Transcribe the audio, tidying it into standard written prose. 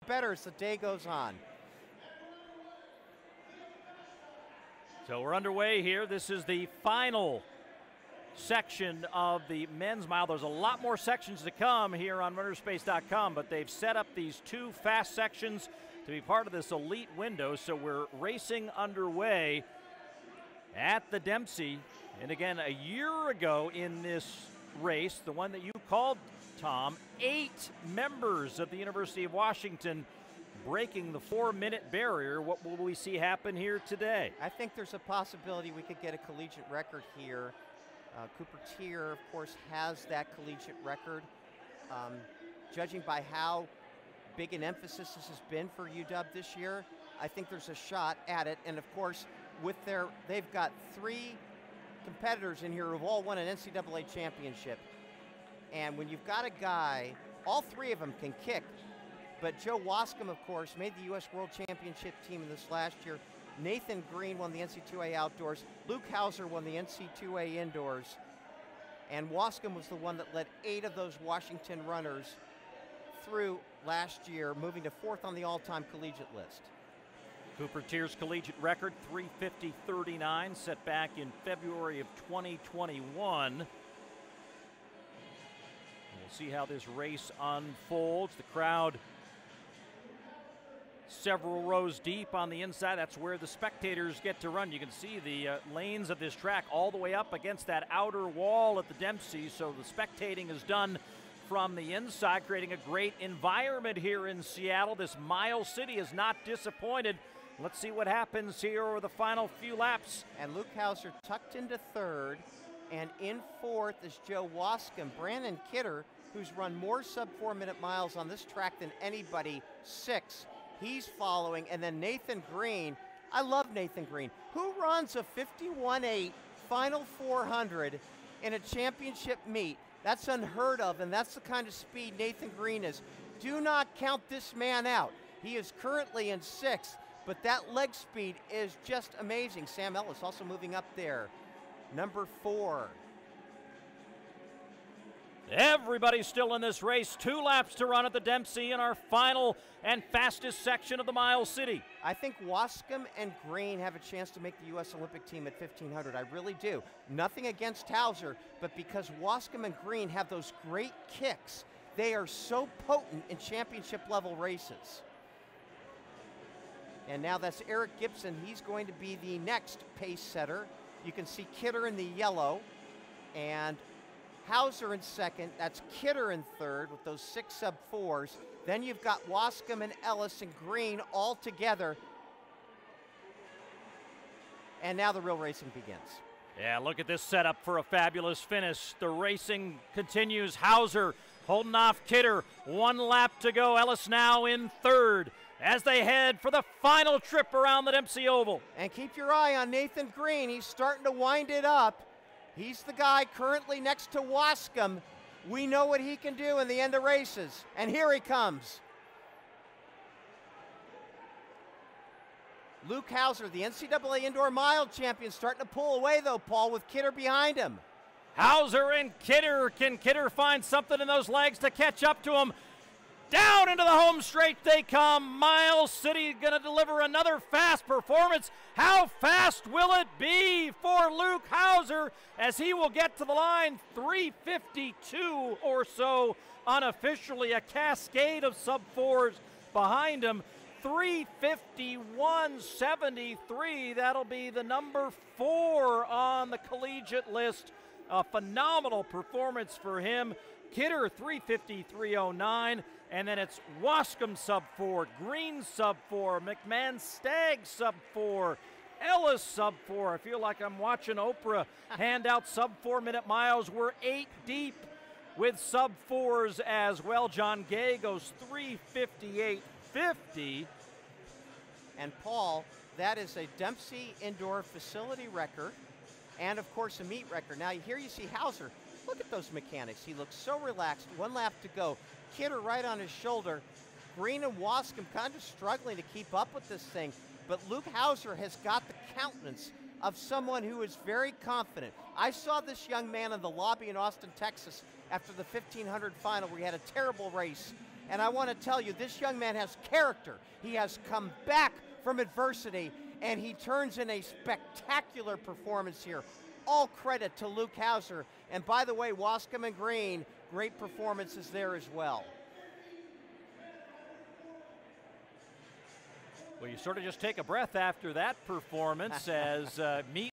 better as the day goes on. So we're underway here. This is the final section of the men's mile. There's a lot more sections to come here on runnerspace.com, but they've set up these two fast sections to be part of this elite window. So we're racing underway at the Dempsey. And again, a year ago in this race, the one that you called, Tom, 8 members of the University of Washington breaking the 4-minute barrier. What will we see happen here today? I think there's a possibility we could get a collegiate record here. Cooper Tier, of course, has that collegiate record. Judging by how big an emphasis this has been for UW this year, I think there's a shot at it. And of course, they've got 3 competitors in here who've all won an NCAA championship. And when you've got a guy, all 3 of them can kick, but Joe Wascom, of course, made the U.S. World Championship team in this last year. Nathan Green won the NC2A Outdoors. Luke Hauser won the NC2A Indoors. And Wascom was the one that led 8 of those Washington runners through last year, moving to 4th on the all-time collegiate list. Cooper Tier's collegiate record, 3:50.39, set back in February of 2021. We'll see how this race unfolds. The crowd several rows deep on the inside. That's where the spectators get to run. You can see the lanes of this track all the way up against that outer wall at the Dempsey. So the spectating is done from the inside, creating a great environment here in Seattle. This Mile City is not disappointed. Let's see what happens here over the final few laps. And Luke Hauser tucked into 3rd, and in 4th is Joe Wascom. Brandon Kidder, who's run more sub-4-minute miles on this track than anybody, 6. He's following, and then Nathan Green. I love Nathan Green. Who runs a 51.8 final 400 in a championship meet? That's unheard of, and that's the kind of speed Nathan Green is. Do not count this man out. He is currently in 6th, but that leg speed is just amazing. Sam Ellis also moving up there. Number 4. Everybody's still in this race. 2 laps to run at the Dempsey in our final and fastest section of the Mile City. I think Wascom and Green have a chance to make the U.S. Olympic team at 1,500. I really do. Nothing against Hauser, but because Wascom and Green have those great kicks, they are so potent in championship level races. And now that's Eric Gibson. He's going to be the next pace setter. You can see Kidder in the yellow and Hauser in 2nd. That's Kidder in 3rd with those 6 sub-4s. Then you've got Wascom and Ellis and Green all together. And now the real racing begins. Yeah, look at this setup for a fabulous finish. The racing continues. Hauser holding off Kidder. 1 lap to go. Ellis now in 3rd as they head for the final trip around the Dempsey Oval. And keep your eye on Nathan Green. He's starting to wind it up. He's the guy currently next to Wascom. We know what he can do in the end of races. And here he comes. Luke Hauser, the NCAA Indoor Mile champion, starting to pull away though, Paul, with Kidder behind him. Hauser and Kidder. Can Kidder find something in those legs to catch up to him? Down into the home straight they come. Mile City going to deliver another fast performance. How fast will it be for Luke Hauser as he will get to the line? 3:52 or so unofficially. A cascade of sub-4s behind him. 3:51.73. That'll be the number 4 on the collegiate list. A phenomenal performance for him. Kidder 3:53.09, and then it's Wascom sub-4, Green sub-4, McMahon Stagg sub-4, Ellis sub-4. I feel like I'm watching Oprah hand out sub-4-minute miles. We're 8 deep with sub-4s as well. John Gay goes 3:58.50. And Paul, that is a Dempsey Indoor Facility record, and of course a meet record. Now here you see Hauser. Look at those mechanics. He looks so relaxed. 1 lap to go. Kidder right on his shoulder. Green and Wascom kind of struggling to keep up with this thing. But Luke Hauser has got the countenance of someone who is very confident. I saw this young man in the lobby in Austin, Texas after the 1,500 final where he had a terrible race. And I want to tell you, this young man has character. He has come back from adversity, and he turns in a spectacular performance here. All credit to Luke Hauser. And by the way, Wascom and Green, great performances there as well. Well, you sort of just take a breath after that performance as meet